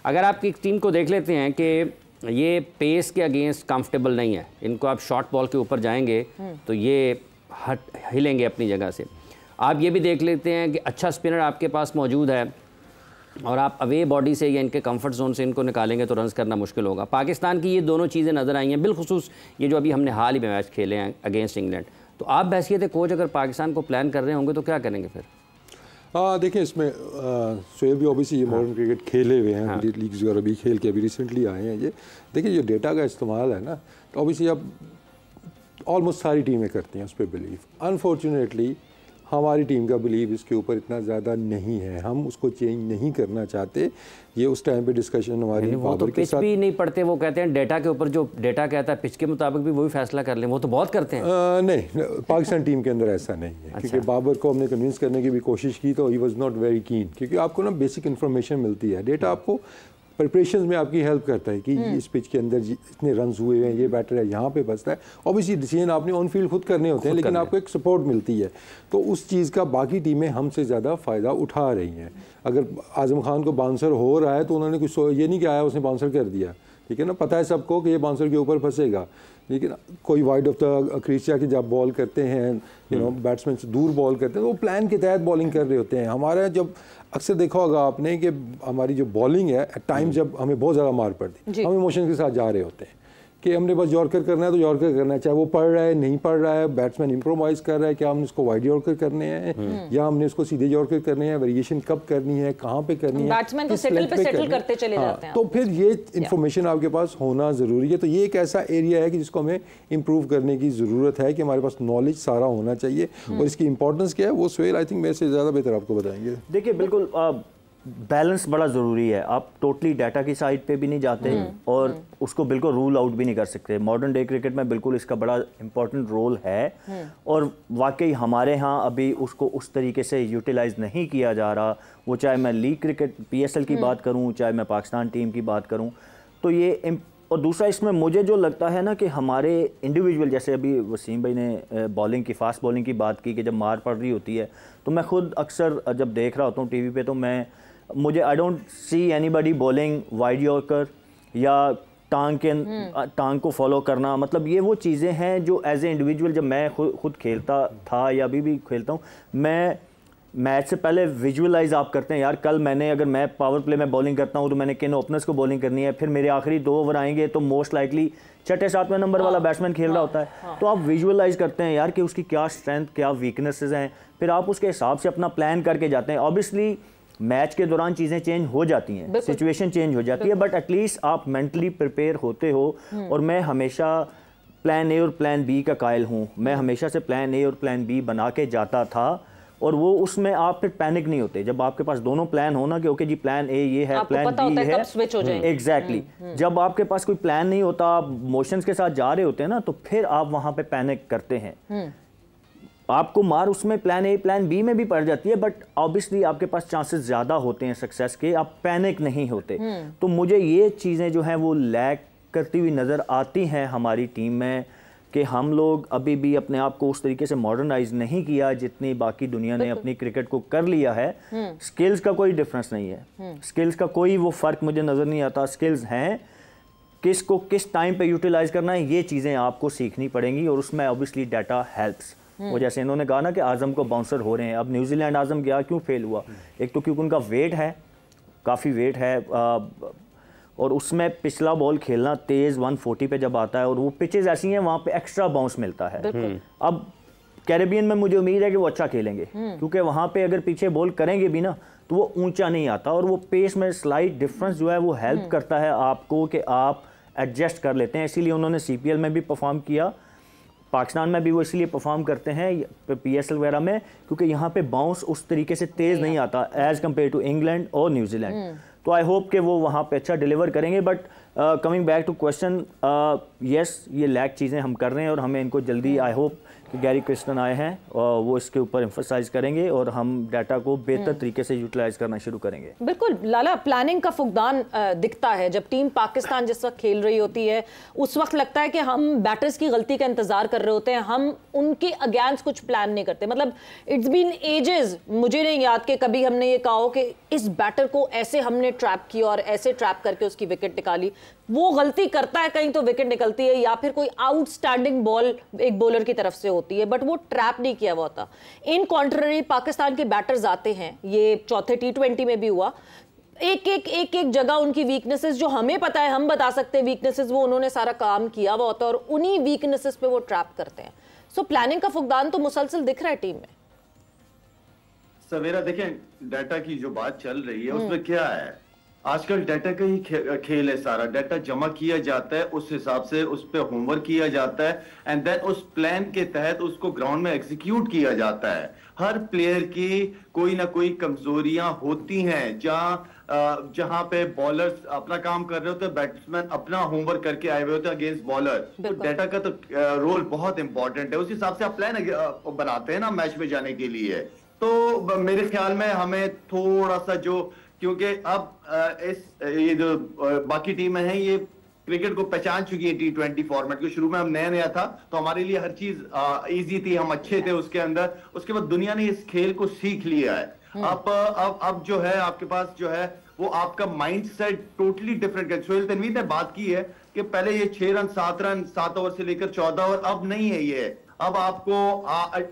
अगर आप एक टीम को देख लेते हैं कि ये पेस के अगेंस्ट कंफर्टेबल नहीं है, इनको आप शॉर्ट बॉल के ऊपर जाएंगे तो ये हिलेंगे अपनी जगह से। आप ये भी देख लेते हैं कि अच्छा स्पिनर आपके पास मौजूद है और आप अवे बॉडी से या इनके कंफर्ट जोन से इनको निकालेंगे तो रन्स करना मुश्किल होगा। पाकिस्तान की ये दोनों चीज़ें नज़र आई हैं, बिलखुसूस ये जो अभी हमने हाल ही में मैच खेले हैं अगेंस्ट इंग्लैंड। तो आप बैसियत कोच अगर पाकिस्तान को प्लान कर रहे होंगे तो क्या करेंगे फिर? देखिए इसमें सोहेल भी ऑब्वियसली ये मॉडर्न क्रिकेट खेले हुए हैं, लीग्स वगैरह भी खेल के अभी रिसेंटली आए हैं। ये देखिए जो डेटा का इस्तेमाल है ना, तो ऑब्वियसली अब ऑलमोस्ट सारी टीमें करती हैं उस पर बिलीव। अनफॉर्चुनेटली हमारी टीम का बिलीव इसके ऊपर इतना ज़्यादा नहीं है, हम उसको चेंज नहीं करना चाहते। ये उस टाइम पे डिस्कशन हमारी वो तो पिच भी नहीं पढ़ते, वो कहते हैं डेटा के ऊपर जो डेटा कहता है पिच के मुताबिक भी वही फैसला कर लें, वो तो बहुत करते हैं। नहीं, पाकिस्तान टीम के अंदर ऐसा नहीं है। अच्छा। क्योंकि बाबर को हमने कन्विंस करने की भी कोशिश की तो he was not very keen, क्योंकि आपको ना बेसिक इन्फॉर्मेशन मिलती है, डेटा आपको प्रिपरेशन में आपकी हेल्प करता है कि इस पिच के अंदर इतने रन हुए हैं, ये बैटर है, यहाँ पे बचता है। ऑब्वियसली डिसीजन आपने ऑन फील्ड खुद करने होते हैं, लेकिन आपको एक सपोर्ट मिलती है, तो उस चीज़ का बाकी टीमें हमसे ज़्यादा फ़ायदा उठा रही हैं। अगर आज़म खान को बाउंसर हो रहा है तो उन्होंने कुछ ये नहीं किया उसने बाउंसर कर दिया, ठीक है ना, पता है सबको कि ये बाउंसर के ऊपर फंसेगा, लेकिन कोई वाइड ऑफ द क्रीज जाके जब बॉल करते हैं, बैट्समैन से दूर बॉल करते हैं तो वो प्लान के तहत बॉलिंग कर रहे होते हैं। हमारा जब अक्सर देखा होगा आपने कि हमारी जो बॉलिंग है एट टाइम जब हमें बहुत ज़्यादा मार पड़ती, हम इमोशन के साथ जा रहे होते हैं कि हमने बस यॉर्कर करना है तो यॉर्कर करना है, चाहे वो पढ़ रहा है नहीं पढ़ रहा है, बैट्समैन इम्प्रोवाइज कर रहा है, क्या हमने इसको वाइड यॉर्कर करने हैं या हमने इसको सीधे यॉर्कर करने हैं, वेरिएशन कब करनी है, कहाँ पे करनी है, बैट्समैन तो सेटल करते चले जाते हैं। तो फिर ये इन्फॉर्मेशन आपके पास होना ज़रूरी है। तो ये एक ऐसा एरिया है कि जिसको हमें इम्प्रूव करने की ज़रूरत है कि हमारे पास नॉलेज सारा होना चाहिए, और इसकी इंपॉर्टेंस क्या है वो सुहेल आई थिंक मेरे से ज़्यादा बेहतर आपको बताएंगे। देखिए बिल्कुल बैलेंस बड़ा ज़रूरी है। आप टोटली डाटा की साइड पे भी नहीं जाते और उसको बिल्कुल रूल आउट भी नहीं कर सकते। मॉडर्न डे क्रिकेट में बिल्कुल इसका बड़ा इंपॉर्टेंट रोल है और वाकई हमारे यहाँ अभी उसको उस तरीके से यूटिलाइज नहीं किया जा रहा। वो चाहे मैं लीग क्रिकेट PSL की बात करूँ, चाहे मैं पाकिस्तान टीम की बात करूँ, तो ये और दूसरा इसमें मुझे जो लगता है ना कि हमारे इंडिविजुअल, जैसे अभी वसीम भाई ने बॉलिंग की, फास्ट बॉलिंग की बात की कि जब मार पड़ रही होती है तो मैं खुद अक्सर जब देख रहा होता हूँ टीवी पे तो मुझे I don't see anybody bowling wide yorker या टांग को फॉलो करना। मतलब ये वो चीज़ें हैं जो एज ए इंडिविजुअल जब मैं खुद खेलता था या अभी भी खेलता हूँ, मैं मैच से पहले विजुअलाइज आप करते हैं यार कल अगर मैं पावर प्ले में बॉलिंग करता हूँ तो मैंने किन ओपनर्स को बॉलिंग करनी है, फिर मेरे आखिरी 2 ओवर आएंगे तो मोस्ट लाइकली 6-7वें नंबर वाला बैट्समैन खेल रहा होता है। तो आप विजुअलाइज करते हैं यार कि उसकी क्या स्ट्रेंथ क्या वीकनेसेस हैं, फिर आप उसके हिसाब से अपना प्लान करके जाते हैं। ऑब्वियसली मैच के दौरान चीज़ें चेंज हो जाती हैं, सिचुएशन चेंज हो जाती है, बट एटलीस्ट आप मेंटली प्रिपेयर होते हो। और मैं हमेशा प्लान ए और प्लान बी का कायल हूँ। मैं हमेशा से प्लान ए और प्लान बी बना के जाता था और वो उसमें आप फिर पैनिक नहीं होते जब आपके पास दोनों प्लान हो ना कि ओके जी प्लान ए ये है, प्लान बी है, स्विच हो जाए। एग्जैक्टली। जब आपके पास कोई प्लान नहीं होता, आप मोशंस के साथ जा रहे होते हैं ना, तो फिर आप वहाँ पे पैनिक करते हैं। आपको मार उसमें प्लान ए प्लान बी में भी पड़ जाती है, बट ऑब्वियसली आपके पास चांसेस ज़्यादा होते हैं सक्सेस के, आप पैनिक नहीं होते। तो मुझे ये चीज़ें जो हैं वो लैक करती हुई नज़र आती हैं हमारी टीम में कि हम लोग अभी भी अपने आप को उस तरीके से मॉडर्नाइज नहीं किया जितनी बाकी दुनिया ने अपनी क्रिकेट को कर लिया है। स्किल्स का कोई डिफरेंस नहीं है, स्किल्स का कोई वो फ़र्क मुझे नज़र नहीं आता। स्किल्स हैं, किसको किस टाइम पे यूटिलाइज करना है ये चीज़ें आपको सीखनी पड़ेंगी और उसमें ऑब्वियसली डाटा हेल्प्स। वो जैसे इन्होंने कहा ना कि आज़म को बाउंसर हो रहे हैं, अब न्यूजीलैंड आज़म गया क्यों फेल हुआ, एक तो क्योंकि उनका वेट है, काफ़ी वेट है और उसमें पिछला बॉल खेलना तेज़ 140 पे जब आता है और वो पिचेस ऐसी हैं वहाँ पे एक्स्ट्रा बाउंस मिलता है। अब कैरेबियन में मुझे उम्मीद है कि वो अच्छा खेलेंगे क्योंकि वहाँ पे अगर पीछे बॉल करेंगे भी ना तो वो ऊंचा नहीं आता और वो पेस में स्लाइट डिफरेंस जो है वो हेल्प करता है आपको कि आप एडजस्ट कर लेते हैं। इसीलिए उन्होंने CPL में भी परफॉर्म किया, पाकिस्तान में भी वो इसलिए परफॉर्म करते हैं PSL वगैरह में क्योंकि यहाँ पे बाउंस उस तरीके से तेज़ नहीं आता एज़ कम्पेयर टू इंग्लैंड और न्यूजीलैंड। तो आई होप कि वो वहाँ पे अच्छा डिलीवर करेंगे। But coming back to question, yes ये लैक चीज़ें हम कर रहे हैं और हमें इनको जल्दी आई होप कि गैरी क्रिस्टन आए हैं और वो इसके ऊपर एम्फसाइज करेंगे और हम डाटा को बेहतर तरीके से यूटिलाइज करना शुरू करेंगे। बिल्कुल लाला, प्लानिंग का फुकदान दिखता है जब टीम पाकिस्तान जिस वक्त खेल रही होती है उस वक्त लगता है कि हम बैटर्स की गलती का इंतजार कर रहे होते हैं, हम उनके अगेंस्ट कुछ प्लान नहीं करते। मतलब इट्स बीन एजेस, मुझे नहीं याद कि कभी हमने ये कहा हो कि इस बैटर को ऐसे हमने ट्रैप किया और ऐसे ट्रैप करके उसकी विकेट निकाली। वो गलती करता है कहीं तो विकेट निकलती है या फिर कोई आउटस्टैंडिंग बॉल एक बॉलर की तरफ से होती है, बट वो ट्रैप नहीं किया हुआ होता। इन कॉन्ट्ररी पाकिस्तान के बैटर्स आते हैं, ये चौथे T20 में भी हुआ, एक जगह उनकी वीकनेसेस जो हमें पता है, हम बता सकते हैं वीकनेसेस, वो उन्होंने सारा काम किया हुआ होता है और उन्हीं वीकनेसेस पे वो ट्रैप करते हैं। सो प्लानिंग का फुकदान तो मुसलसल दिख रहा है टीम में। सवेरा देखें, डाटा की जो बात चल रही है उसमें क्या है आजकल डाटा का ही खेल है सारा। डाटा जमा किया जाता है, उस हिसाब से उस पर होमवर्क किया जाता है एंड देन उस प्लान के तहत उसको ग्राउंड में एग्जीक्यूट किया जाता है। हर प्लेयर की कोई ना कोई कमजोरियां होती हैं, जहां पे बॉलर्स अपना काम कर रहे होते हैं, बैट्समैन अपना होमवर्क करके आए हुए होते हैं अगेंस्ट बॉलर। तो डाटा का तो रोल बहुत इंपॉर्टेंट है। उस हिसाब से आप प्लान बनाते हैं ना मैच में जाने के लिए। तो मेरे ख्याल में हमें थोड़ा सा क्योंकि अब ये जो बाकी टीमें हैं ये क्रिकेट को पहचान चुकी है T20 फॉर्मेट को। शुरू में हम नया था तो हमारे लिए हर चीज इजी थी, हम अच्छे थे उसके अंदर। उसके बाद दुनिया ने इस खेल को सीख लिया है। अब जो है आपके पास जो है वो आपका mind set totally different. Sohail Tanvir ने बात की है कि पहले ये 6 रन 7 ओवर से लेकर 14 ओवर, अब नहीं है ये। अब आपको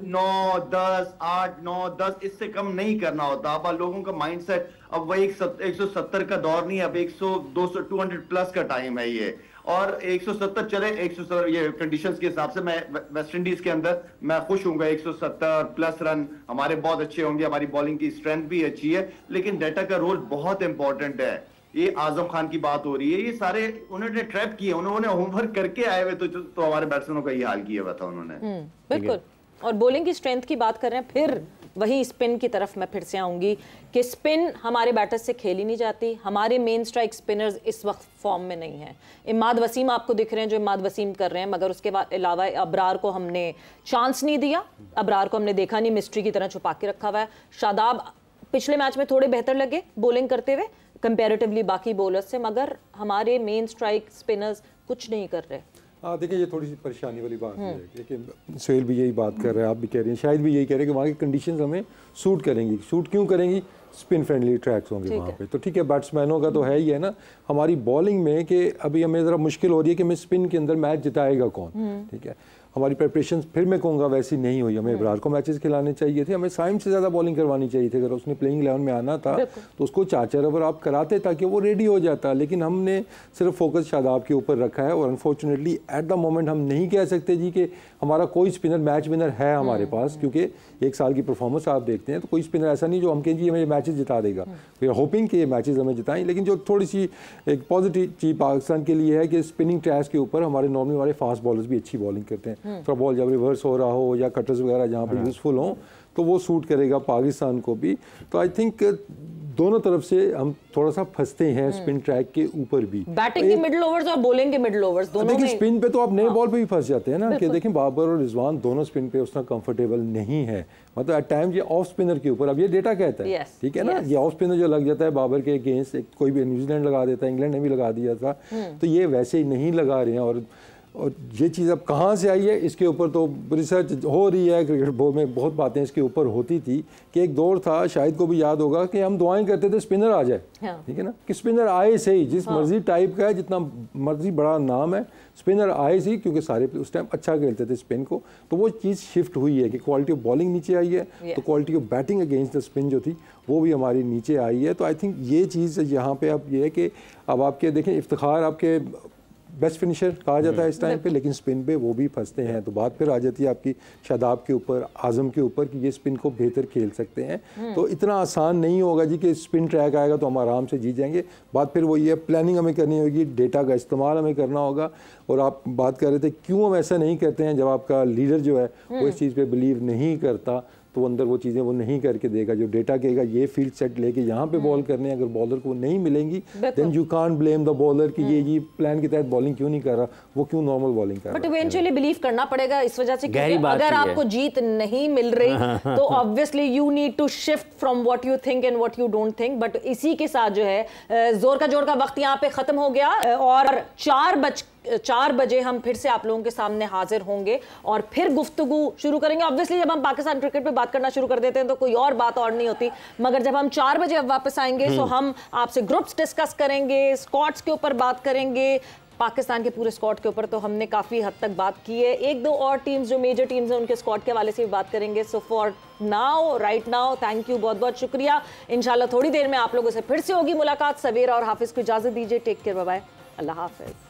9, 10, 8, 9, 10 इससे कम नहीं करना होता। अब लोगों का माइंडसेट अब वही 170 का दौर नहीं है, अब 100, 200, 200 प्लस का टाइम है ये। और 170 चले, 170 ये कंडीशंस के हिसाब से मैं वेस्ट इंडीज के अंदर मैं खुश हूंगा। 170 प्लस रन हमारे बहुत अच्छे होंगे, हमारी बॉलिंग की स्ट्रेंथ भी अच्छी है, लेकिन डाटा का रोल बहुत इंपॉर्टेंट है। ये आजम खान की बात हो रही है, ये सारे उन्होंने ट्रैप किए, उन्होंने होमवर्क करके आए हुए, तो हमारे बैट्समैनों का ये हाल किया हुआ था उन्होंने। बिल्कुल। और बॉलिंग की स्ट्रेंथ की बात कर रहे हैं, फिर वही स्पिन की तरफ मैं फिर से आऊंगी कि स्पिन हमारे बैटर्स से खेली नहीं जाती। हमारे मेन स्ट्राइक स्पिनर्स इस वक्त फॉर्म में नहीं हैं। इमाद वसीम आपको दिख रहे हैं जो इमाद वसीम कर रहे हैं, मगर उसके अलावा अबरार को हमने चांस नहीं दिया। अबरार को हमने देखा नहीं, मिस्ट्री की तरह छुपा के रखा हुआ है। शादाब पिछले मैच में थोड़े बेहतर लगे बॉलिंग करते हुए कंपैरेटिवली बाकी बॉलर्स से, मगर हमारे मेन स्ट्राइक स्पिनर्स कुछ नहीं कर रहे। देखिए ये थोड़ी सी परेशानी वाली बात है। देखिए सोहेल भी यही बात कर रहे हैं, आप भी कह रहे हैं, शायद भी यही कह रहे हैं कि वहाँ की कंडीशंस हमें सूट करेंगी। सूट क्यों करेंगी? स्पिन फ्रेंडली ट्रैक्स होंगे वहाँ पे। तो ठीक है, बैट्समैनों का तो है ही है ना। हमारी बॉलिंग में कि अभी हमें ज़रा मुश्किल हो रही है कि हमें स्पिन के अंदर मैच जिताएगा कौन। ठीक है, हमारी प्रिपरेशन फिर मैं कहूँगा वैसी नहीं हुई। हमें इब्रार को मैचेस खिलाने चाहिए थे, हमें साइम से ज़्यादा बॉलिंग करवानी चाहिए थी। अगर उसने प्लेइंग 11 में आना था तो उसको 4 ओवर आप कराते ताकि वो रेडी हो जाता। लेकिन हमने सिर्फ फोकस शादाब के ऊपर रखा है और अनफॉर्चुनेटली एट द मोमेंट हम नहीं कह सकते जी कि हमारा कोई स्पिनर मैच विनर है हमारे पास, क्योंकि 1 साल की परफॉर्मेंस आप देखते हैं तो कोई स्पिनर ऐसा नहीं जो हम कहें जी हमें मैचेस जिता देगा। वी आर होपिंग कि ये मैचेस हमें जिताएं। लेकिन जो थोड़ी सी एक पॉजिटिव चीज़ पाकिस्तान के लिए है कि स्पिनिंग ट्रैश के ऊपर हमारे नॉर्मली हमारे फास्ट बॉलर्स भी अच्छी बॉलिंग करते हैं। थोड़ा बॉल जब रिवर्स हो रहा हो या कटर्स वगैरह जहाँ पे यूज़फुल हो तो वो सूट करेगा पाकिस्तान को भी। तो आई थिंक दोनों तरफ से हम थोड़ा सा फंसते हैं स्पिन ट्रैक के ऊपर भी। बैटिंग के मिडिल ओवर्स और बॉलिंग के मिडिल ओवर्स दोनों में। देखिए स्पिन पे तो आप नए बॉल पे भी फंस जाते हैं ना कि देखें बाबर और रिजवान दोनों स्पिन पे उतना कंफर्टेबल नहीं है। मतलब एट टाइम ये ऑफ स्पिनर के ऊपर, अब ये डेटा कहता है ठीक है ना, ये ऑफ स्पिनर जो लग जाता है बाबर के अगेंस्ट, कोई भी न्यूजीलैंड लगा देता है, इंग्लैंड ने भी लगा दिया था, तो ये वैसे ही नहीं लगा रहे हैं। और ये चीज़ अब कहाँ से आई है इसके ऊपर तो रिसर्च हो रही है। क्रिकेट बोर्ड में बहुत बातें इसके ऊपर होती थी कि एक दौर था, शायद को भी याद होगा, कि हम दुआएं करते थे स्पिनर आ जाए। ठीक है ना, कि स्पिनर आए सही, जिस मर्जी टाइप का है, जितना मर्जी बड़ा नाम है, स्पिनर आए सही, क्योंकि सारे उस टाइम अच्छा खेलते थे स्पिन को। तो वो चीज़ शिफ्ट हुई है कि क्वालिटी ऑफ बॉलिंग नीचे आई है, तो quality of batting against the spin जो थी वो भी हमारी नीचे आई है। तो आई थिंक ये चीज़ यहाँ पे अब ये है कि अब आपके देखें इफ्तिखार आपके बेस्ट फिनिशर कहा जाता है इस टाइम पे, लेकिन स्पिन पे वो भी फंसते हैं। तो बात फिर आ जाती है आपकी शादाब के ऊपर, आजम के ऊपर कि ये स्पिन को बेहतर खेल सकते हैं। तो इतना आसान नहीं होगा जी कि स्पिन ट्रैक आएगा तो हम आराम से जीत जाएंगे। बात फिर वही है, प्लानिंग हमें करनी होगी, डेटा का इस्तेमाल हमें करना होगा। और आप बात कर रहे थे क्यों हम ऐसा नहीं करते हैं, जब आपका लीडर जो है वो इस चीज़ पर बिलीव नहीं करता तो अंदर वो चीज़ें वो नहीं करके देगा। जो डेटा कहेगा ये फील्ड सेट लेके यहाँ पे बॉल करने, अगर बॉलर को नहीं मिलेंगी then you can't blame the bowler कि ये प्लान के तहत बॉलिंग क्यों नहीं कर रहा, वो क्यों नॉर्मल बॉलिंग कर रहा है। बट इवेंचुअली बिलीव करना पड़ेगा इस वजह से कि अगर आपको जीत नहीं मिल रही तो obviously you need to shift from what you think and what you don't think. But इसी के साथ जो है जोर का जोर का वक्त यहाँ पे खत्म हो गया और 4 बजे हम फिर से आप लोगों के सामने हाजिर होंगे और फिर गुफ्तगू शुरू करेंगे। ऑब्वियसली जब हम पाकिस्तान क्रिकेट पे बात करना शुरू कर देते हैं तो कोई और बात और नहीं होती, मगर जब हम 4 बजे अब वापस आएंगे तो हम आपसे ग्रुप्स डिस्कस करेंगे, स्क्वाड्स के ऊपर बात करेंगे, पाकिस्तान के पूरे स्क्वाड के ऊपर तो हमने काफ़ी हद तक बात की है। 1-2 और टीम्स जो मेजर टीम्स हैं उनके स्क्वाड के हवाले से भी बात करेंगे। So for now, right now, thank you, बहुत बहुत शुक्रिया। इंशाल्लाह थोड़ी देर में आप लोगों से फिर से होगी मुलाकात। सवेरा और हाफिज़ को इजाज़त दीजिए। टेक केयर, बाय बाय, अल्लाह हाफिज़।